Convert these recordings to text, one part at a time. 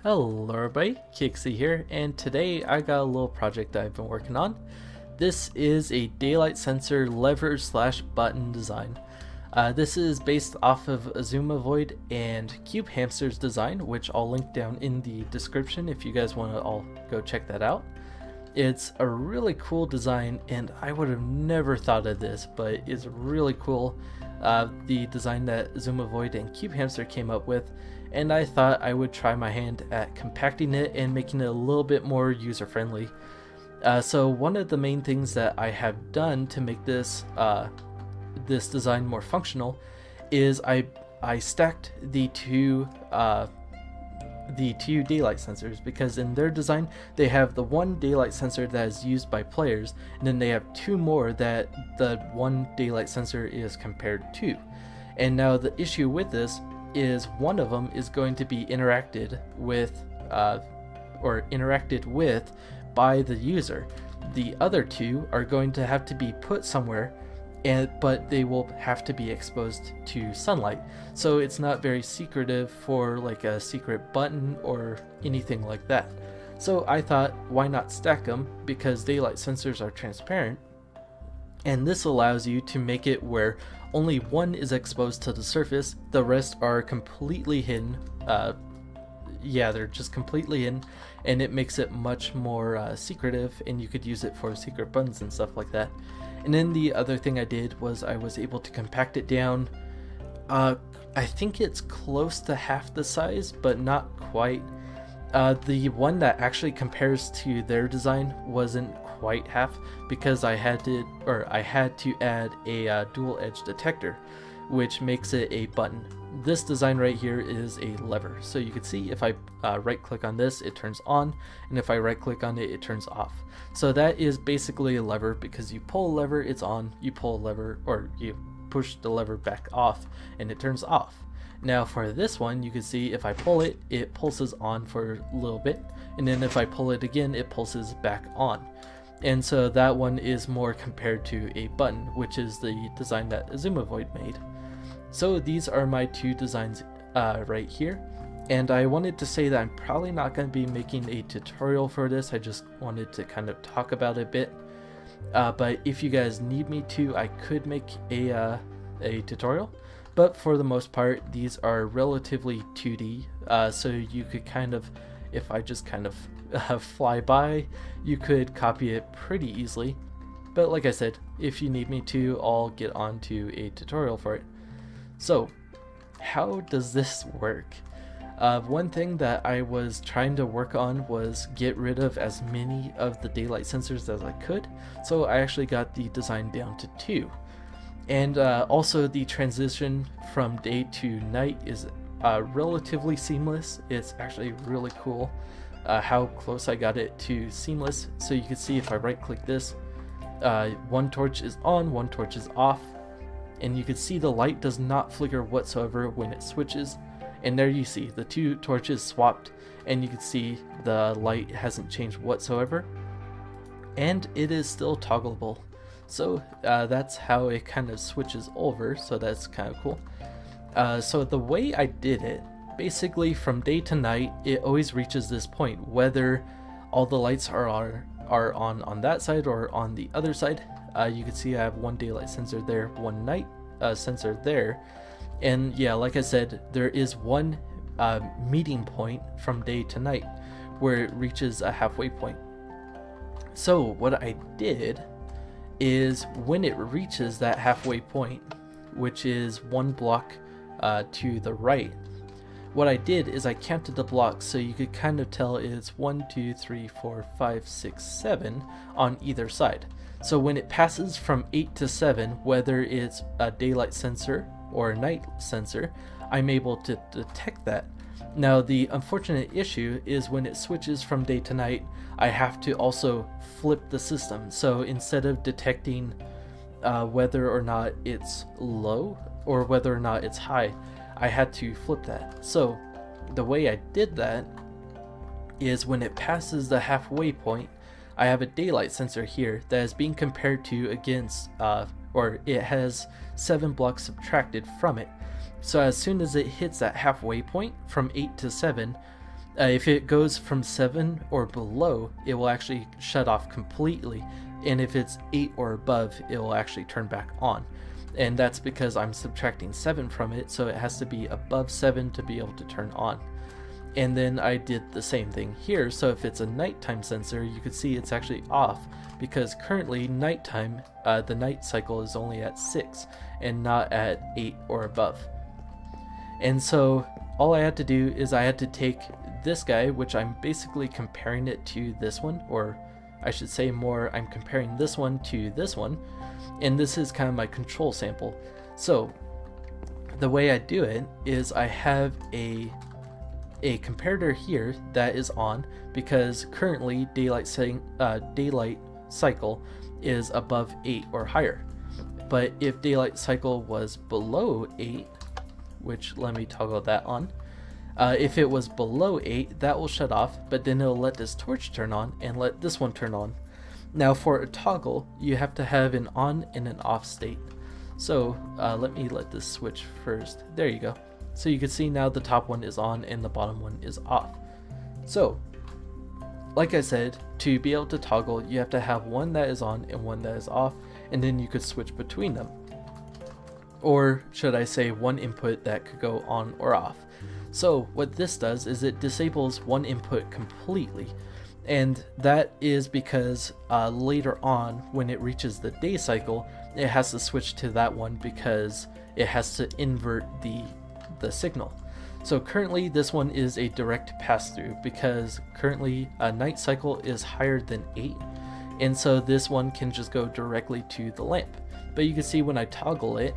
Hello everybody, Ckixy here, and today I got a little project that I've been working on. This is a daylight sensor lever slash button design. This is based off of Xisumavoid and CubeHamster's design, which I'll link down in the description if you guys want to all go check that out. It's a really cool design, and I would have never thought of this, but it's really cool. The design that Xisumavoid and CubeHamster came up with, and I thought I would try my hand at compacting it and making it a little bit more user-friendly. So one of the main things that I have done to make this this design more functional is I stacked the two daylight sensors, because in their design they have the one daylight sensor that is used by players, and then they have two more that the one daylight sensor is compared to. And now the issue with this is one of them is going to be interacted with by the user. The other two are going to have to be put somewhere, but they will have to be exposed to sunlight, so it's not very secretive for like a secret button or anything like that. So I thought, why not stack them, because daylight sensors are transparent, and this allows you to make it where only one is exposed to the surface, the rest are completely hidden. They're just completely hidden, and it makes it much more secretive, and you could use it for secret buttons and stuff like that. And then the other thing I did was I was able to compact it down. I think it's close to half the size, but not quite. The one that actually compares to their design wasn't quite half, because I had to add a dual edge detector, which makes it a button. This design right here is a lever, so you can see if I right click on this, it turns on, and if I right click on it, it turns off. So that is basically a lever, because you pull a lever, it's on, you pull a lever, or you push the lever back off, and it turns off. Now for this one, you can see if I pull it, it pulses on for a little bit, and then if I pull it again, it pulses back on. And so that one is more compared to a button, which is the design that Xisumavoid made. So these are my two designs right here, and I wanted to say that I'm probably not going to be making a tutorial for this. I just wanted to kind of talk about it a bit, but if you guys need me to, I could make a tutorial. But for the most part, these are relatively 2D, so you could kind of, if I just kind of fly by, you could copy it pretty easily. But like I said, if you need me to, I'll get onto a tutorial for it. So how does this work? One thing that I was trying to work on was get rid of as many of the daylight sensors as I could, so I actually got the design down to 2. And also the transition from day to night is relatively seamless. It's actually really cool how close I got it to seamless. So you can see if I right click this, one torch is on, one torch is off, and you can see the light does not flicker whatsoever when it switches. And there you see the two torches swapped, and you can see the light hasn't changed whatsoever, and it is still toggleable. So that's how it kind of switches over, so that's kind of cool. So the way I did it, basically from day to night, it always reaches this point, whether all the lights are on that side or on the other side. You can see I have one daylight sensor there, one night sensor there, and yeah, like I said, there is one meeting point from day to night where it reaches a halfway point. So what I did is, when it reaches that halfway point, which is one block to the right, what I did is I counted the blocks, so you could kind of tell it's 1, 2, 3, 4, 5, 6, 7 on either side. So when it passes from 8 to 7, whether it's a daylight sensor or a night sensor, I'm able to detect that. Now the unfortunate issue is when it switches from day to night, I have to also flip the system. So instead of detecting whether or not it's low or whether or not it's high, I had to flip that. So the way I did that is, when it passes the halfway point, I have a daylight sensor here that is being compared to against, or it has 7 blocks subtracted from it. So as soon as it hits that halfway point from 8 to 7, If it goes from 7 or below, it will actually shut off completely, and if it's 8 or above, it will actually turn back on. And that's because I'm subtracting 7 from it, so it has to be above 7 to be able to turn on. And then I did the same thing here, so if it's a nighttime sensor, you can see it's actually off, because currently nighttime, the night cycle is only at 6 and not at 8 or above. And so all I had to do is I had to take this guy, which I'm basically comparing it to this one, or I should say more, I'm comparing this one to this one, and this is kind of my control sample. So the way I do it is I have a comparator here that is on, because currently daylight cycle is above 8 or higher. But if daylight cycle was below 8, which let me toggle that on, if it was below 8, that will shut off, but then it'll let this torch turn on and let this one turn on. Now for a toggle, you have to have an on and an off state. So let me let this switch first. There you go. So you can see now the top one is on and the bottom one is off. So like I said, to be able to toggle, you have to have one that is on and one that is off, and then you could switch between them. Or should I say one input that could go on or off. So what this does is it disables one input completely, and that is because later on when it reaches the day cycle, it has to switch to that one because it has to invert the signal. So currently this one is a direct pass-through, because currently a night cycle is higher than 8, and so this one can just go directly to the lamp. But you can see when I toggle it,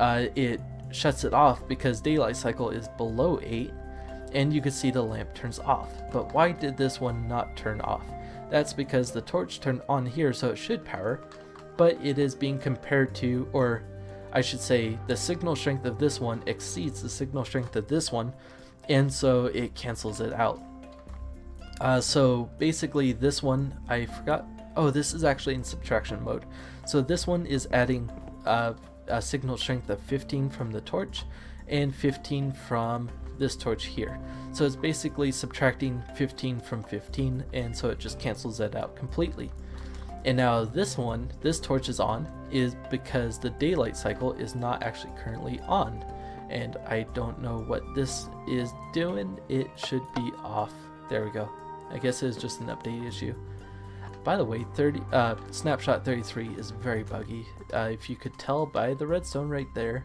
it shuts it off because daylight cycle is below 8, and you can see the lamp turns off. But why did this one not turn off? That's because the torch turned on here, so it should power, but it is being compared to, or I should say, the signal strength of this one exceeds the signal strength of this one, and so it cancels it out. So basically this one, I forgot, oh, this is actually in subtraction mode. So this one is adding a signal strength of 15 from the torch and 15 from this torch here. So it's basically subtracting 15 from 15, and so it just cancels that out completely. And now this one, this torch is on, is because the daylight cycle is not actually currently on. And I don't know what this is doing. It should be off. There we go. I guess it's just an update issue. By the way, snapshot 33 is very buggy, if you could tell by the redstone right there.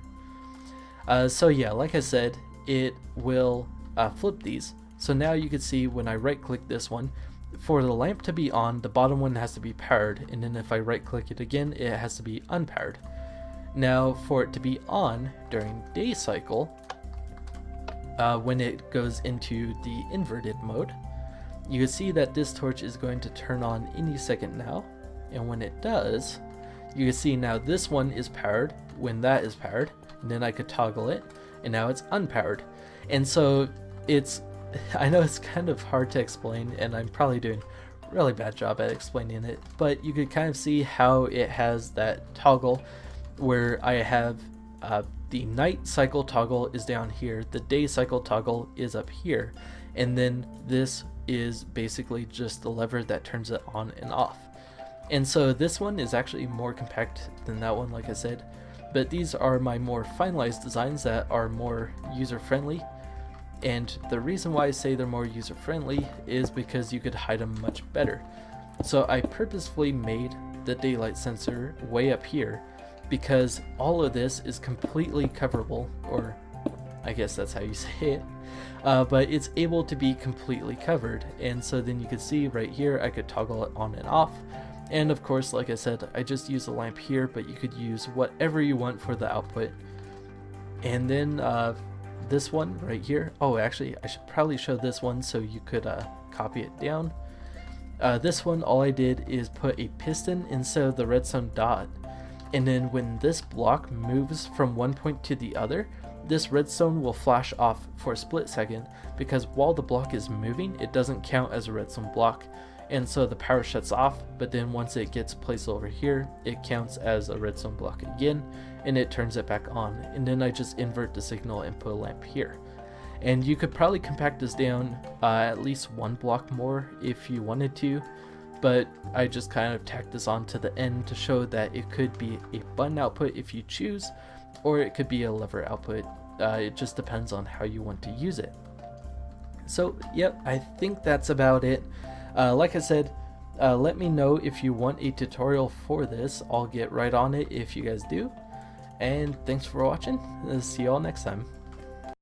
So yeah, like I said, it will flip these. So now you can see when I right click this one, for the lamp to be on, the bottom one has to be powered, and then if I right click it again, it has to be unpowered. Now for it to be on during day cycle, when it goes into the inverted mode, you can see that this torch is going to turn on any second now, and when it does, you can see now this one is powered when that is powered, and then I could toggle it, and now it's unpowered. And so it's, I know it's kind of hard to explain, and I'm probably doing a really bad job at explaining it, but you could kind of see how it has that toggle where I have the night cycle toggle is down here, the day cycle toggle is up here, and then this is basically just the lever that turns it on and off. And so this one is actually more compact than that one, like I said, but these are my more finalized designs that are more user-friendly. And the reason why I say they're more user-friendly is because you could hide them much better. So I purposefully made the daylight sensor way up here because all of this is completely coverable, or I guess that's how you say it, but it's able to be completely covered. And so then you can see right here I could toggle it on and off, and of course, like I said, I just use a lamp here, but you could use whatever you want for the output. And then this one right here, oh actually I should probably show this one so you could copy it down. This one, all I did is put a piston instead of the redstone dot, and then when this block moves from one point to the other, this redstone will flash off for a split second, because while the block is moving, it doesn't count as a redstone block, and so the power shuts off, but then once it gets placed over here, it counts as a redstone block again, and it turns it back on. And then I just invert the signal and put a lamp here. And you could probably compact this down at least one block more if you wanted to, but I just kind of tacked this on to the end to show that it could be a button output if you choose, or it could be a lever output. It just depends on how you want to use it. So yep, I think that's about it. Like I said, let me know if you want a tutorial for this. I'll get right on it if you guys do. And thanks for watching. See you all next time.